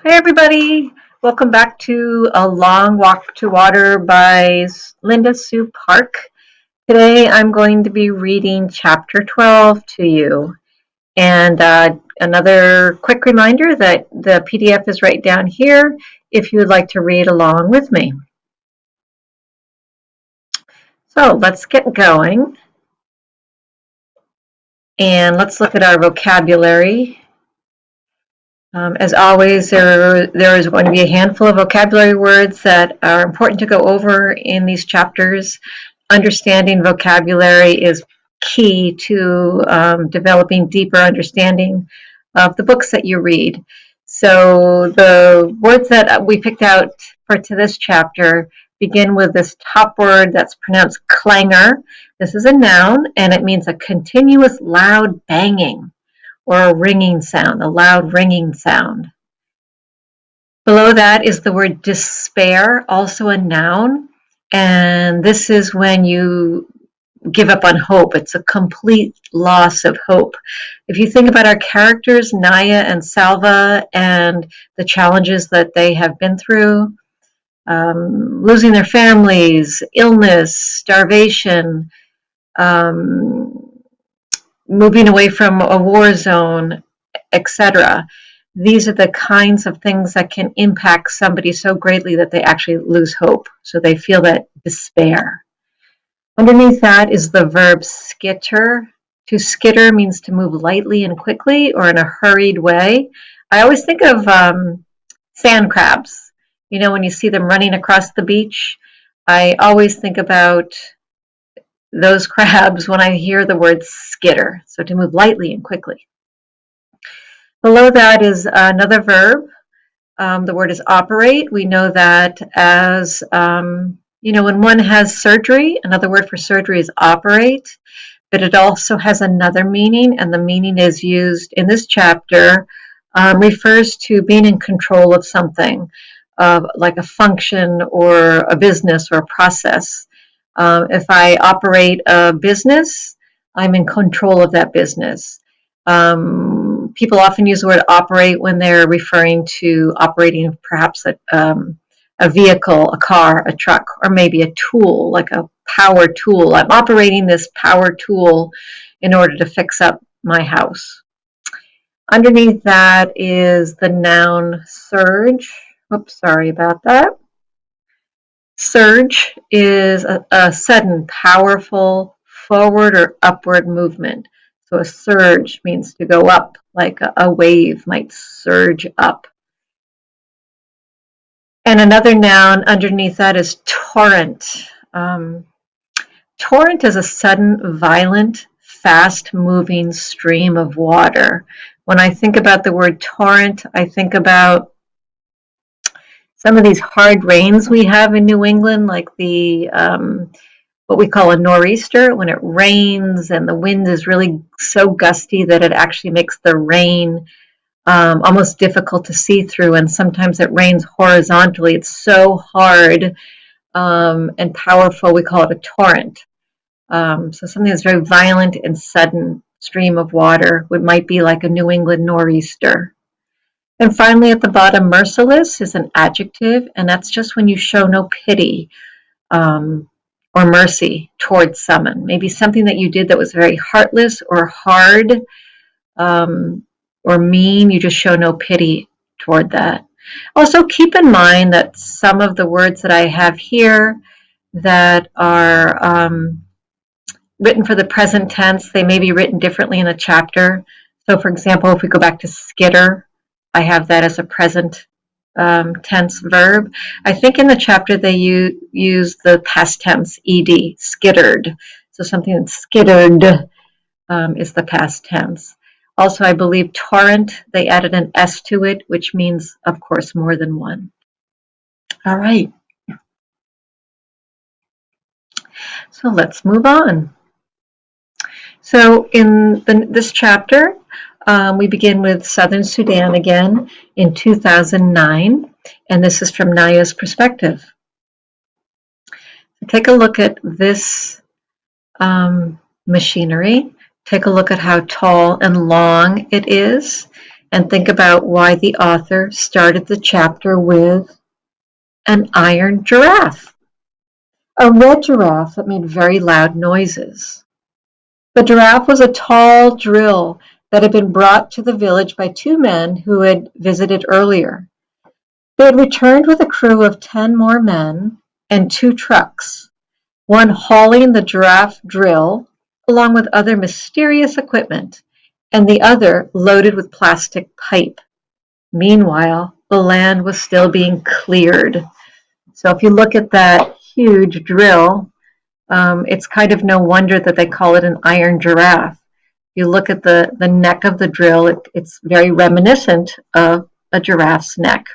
Hey everybody, welcome back to A Long Walk to Water by Linda Sue Park. Today I'm going to be reading chapter 12 to you. And another quick reminder that the PDF is right down here if you would like to read along with me. So let's get going. And let's look at our vocabulary. As always, there is going to be a handful of vocabulary words that are important to go over in these chapters. Understanding vocabulary is key to developing deeper understanding of the books that you read. So the words that we picked out for this chapter begin with this top word that's pronounced clangor. This is a noun, and it means a continuous loud banging or a ringing sound, a loud ringing sound. Below that is the word despair, also a noun, and this is when you give up on hope. It's a complete loss of hope. If you think about our characters, Naya and Salva, and the challenges that they have been through, losing their families, illness, starvation, moving away from a war zone, etc. These are the kinds of things that can impact somebody so greatly that they actually lose hope. So they feel that despair. Underneath that is the verb skitter. To skitter means to move lightly and quickly or in a hurried way. I always think of sand crabs. You know, when you see them running across the beach, I always think about those crabs when I hear the word skitter. So to move lightly and quickly. Below that is another verb. The word is operate. We know that as, when one has surgery, another word for surgery is operate, but it also has another meaning, and the meaning is used in this chapter, refers to being in control of something, like a function or a business or a process. If I operate a business, I'm in control of that business. People often use the word operate when they're referring to operating perhaps a vehicle, a car, a truck, or maybe a tool, like a power tool. I'm operating this power tool in order to fix up my house. Underneath that is the noun surge. Oops, sorry about that. Surge is a sudden, powerful forward or upward movement. So a surge means to go up, like a wave might surge up. And another noun underneath that is torrent. Torrent is a sudden, violent, fast-moving stream of water. When I think about the word torrent, I think about some of these hard rains we have in New England, like the what we call a nor'easter, when it rains and the wind is really so gusty that it actually makes the rain almost difficult to see through, and sometimes it rains horizontally. It's so hard and powerful, we call it a torrent. So something that's very violent and sudden stream of water might be like a New England nor'easter. And finally, at the bottom, merciless is an adjective, and that's just when you show no pity or mercy towards someone. Maybe something that you did that was very heartless or hard or mean, you just show no pity toward that. Also, keep in mind that some of the words that I have here that are written for the present tense, they may be written differently in a chapter. So, for example, if we go back to skitter, I have that as a present tense verb. I think in the chapter they use the past tense, ed, skittered. So something that's skittered is the past tense. Also, I believe torrent, they added an S to it, which means, of course, more than one. All right. So let's move on. So in this chapter, we begin with Southern Sudan again in 2009, and this is from Naya's perspective. Take a look at this machinery. Take a look at how tall and long it is. and think about why the author started the chapter with an iron giraffe, a red giraffe that made very loud noises. The giraffe was a tall drill that had been brought to the village by two men who had visited earlier. They had returned with a crew of 10 more men and two trucks, one hauling the giraffe drill along with other mysterious equipment, and the other loaded with plastic pipe. Meanwhile, the land was still being cleared. So if you look at that huge drill, it's kind of no wonder that they call it an iron giraffe. You look at the neck of the drill, it's very reminiscent of a giraffe's neck.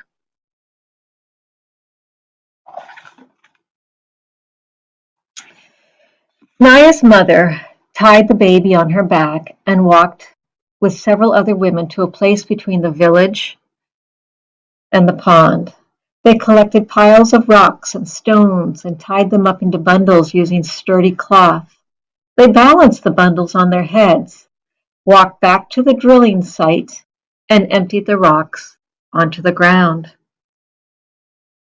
Naya's mother tied the baby on her back and walked with several other women to a place between the village and the pond. They collected piles of rocks and stones and tied them up into bundles using sturdy cloth. They balanced the bundles on their heads, walked back to the drilling site, and emptied the rocks onto the ground.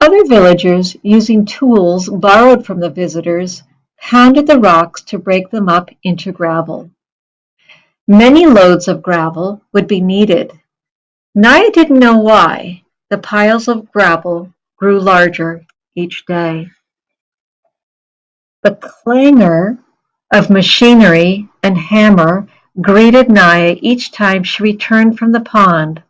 Other villagers, using tools borrowed from the visitors, pounded the rocks to break them up into gravel. Many loads of gravel would be needed. Naya didn't know why. The piles of gravel grew larger each day. The clangor of machinery and hammer greeted Naya each time she returned from the pond.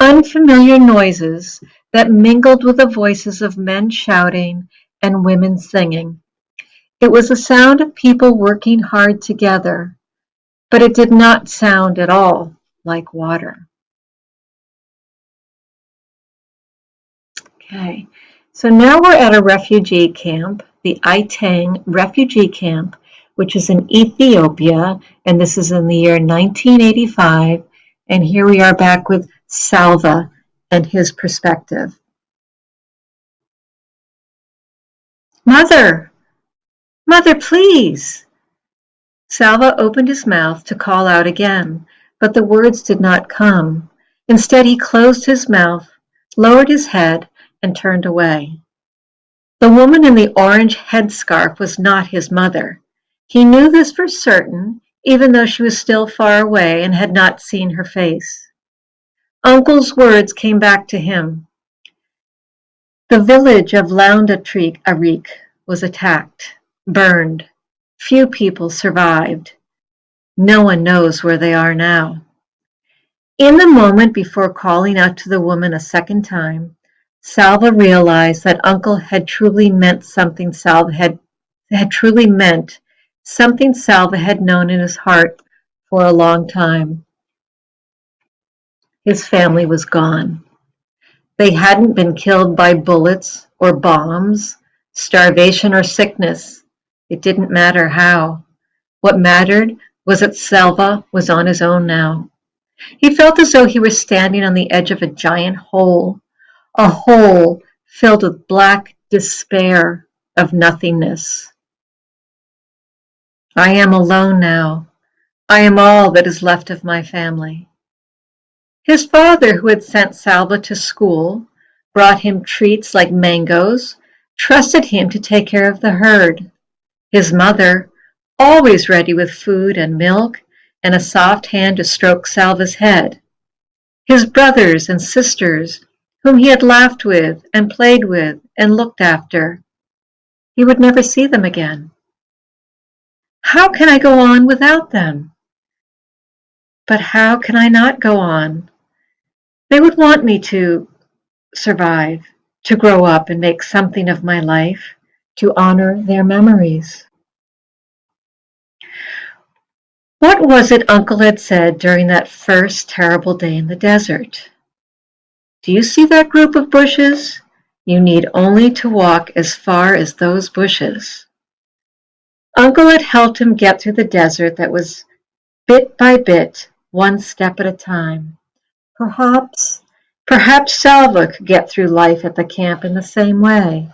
Unfamiliar noises that mingled with the voices of men shouting and women singing. It was the sound of people working hard together, but it did not sound at all like water. Okay, so now we're at a refugee camp, the Aitang refugee camp, which is in Ethiopia, and this is in the year 1985. And here we are back with Salva and his perspective. Mother, mother, please. Salva opened his mouth to call out again, but the words did not come. Instead, he closed his mouth, lowered his head, and turned away. The woman in the orange headscarf was not his mother. He knew this for certain, even though she was still far away and had not seen her face. Uncle's words came back to him. The village of Arik was attacked, burned. Few people survived. No one knows where they are now. In the moment before calling out to the woman a second time, Salva realized that Uncle had truly meant something Salva had known in his heart for a long time. His family was gone. They hadn't been killed by bullets or bombs, starvation or sickness. It didn't matter how. What mattered was that Salva was on his own now. He felt as though he were standing on the edge of a giant hole, a hole filled with black despair of nothingness. I am alone now. I am all that is left of my family. His father, who had sent Salva to school, brought him treats like mangoes, trusted him to take care of the herd. His mother, always ready with food and milk and a soft hand to stroke Salva's head. His brothers and sisters, whom he had laughed with and played with and looked after. He would never see them again. How can I go on without them? But how can I not go on? They would want me to survive, to grow up and make something of my life, to honor their memories. What was it Uncle had said during that first terrible day in the desert? Do you see that group of bushes? You need only to walk as far as those bushes. Uncle had helped him get through the desert that was bit by bit, one step at a time. Perhaps Salva could get through life at the camp in the same way.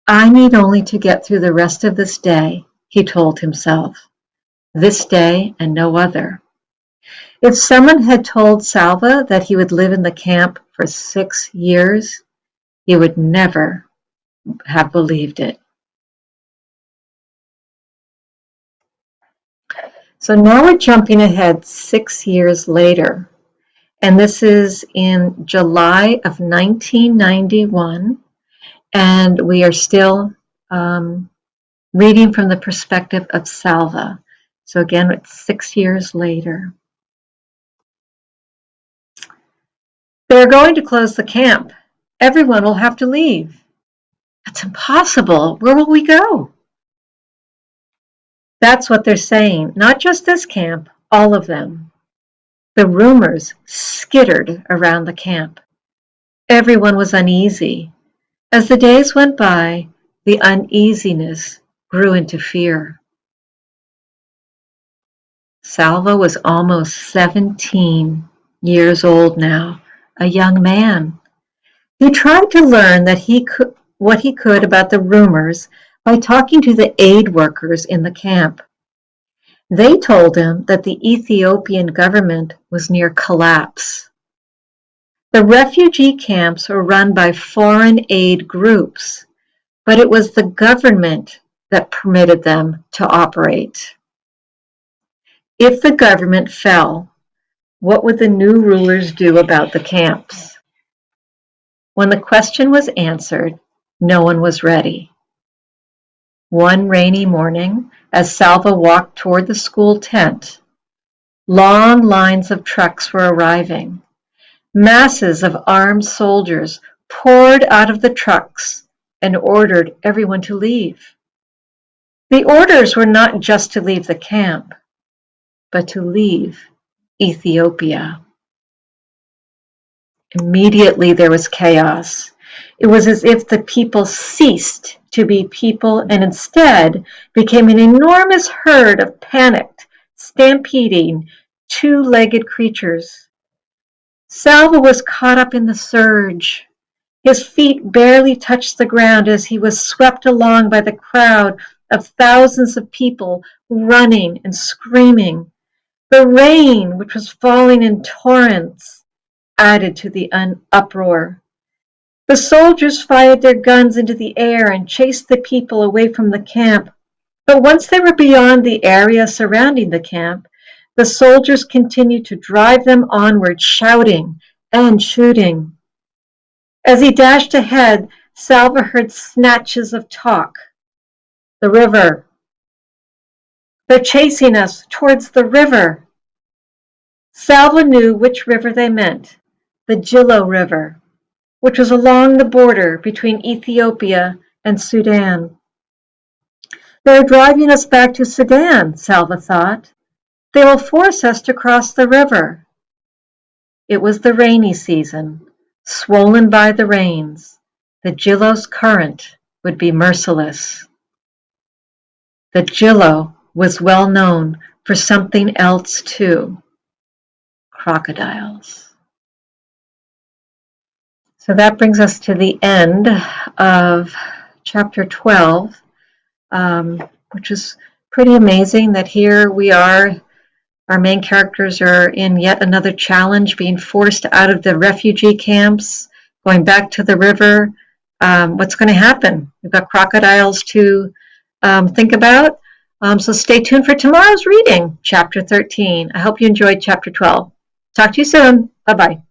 I need only to get through the rest of this day, he told himself. This day and no other. If someone had told Salva that he would live in the camp for 6 years, he would never have believed it. So now we're jumping ahead 6 years later, and this is in July of 1991, and we are still reading from the perspective of Salva. So again, it's 6 years later. They're going to close the camp. Everyone will have to leave. That's impossible. Where will we go? That's what they're saying. Not just this camp, all of them. The rumors skittered around the camp. Everyone was uneasy. As the days went by, the uneasiness grew into fear. Salva was almost 17 years old now, a young man. He tried to learn what he could about the rumors by talking to the aid workers in the camp. They told him that the Ethiopian government was near collapse. The refugee camps were run by foreign aid groups, but it was the government that permitted them to operate. If the government fell, what would the new rulers do about the camps? When the question was answered, no one was ready. One rainy morning, as Salva walked toward the school tent, long lines of trucks were arriving. Masses of armed soldiers poured out of the trucks and ordered everyone to leave. The orders were not just to leave the camp, but to leave Ethiopia. Immediately there was chaos. It was as if the people ceased to be people and instead became an enormous herd of panicked, stampeding, two-legged creatures. Salva was caught up in the surge. His feet barely touched the ground as he was swept along by the crowd of thousands of people running and screaming. The rain, which was falling in torrents, added to the uproar. The soldiers fired their guns into the air and chased the people away from the camp. But once they were beyond the area surrounding the camp, the soldiers continued to drive them onward, shouting and shooting. As he dashed ahead, Salva heard snatches of talk. The river. They're chasing us towards the river. Salva knew which river they meant, the Gilo River, which was along the border between Ethiopia and Sudan. They're driving us back to Sudan, Salva thought. They will force us to cross the river. It was the rainy season, swollen by the rains. The Gilo's current would be merciless. The Gilo was well known for something else too, crocodiles. So that brings us to the end of chapter 12, which is pretty amazing that here we are, our main characters are in yet another challenge, being forced out of the refugee camps, going back to the river. What's going to happen? We've got crocodiles to think about. So stay tuned for tomorrow's reading, chapter 13. I hope you enjoyed chapter 12. Talk to you soon. Bye-bye.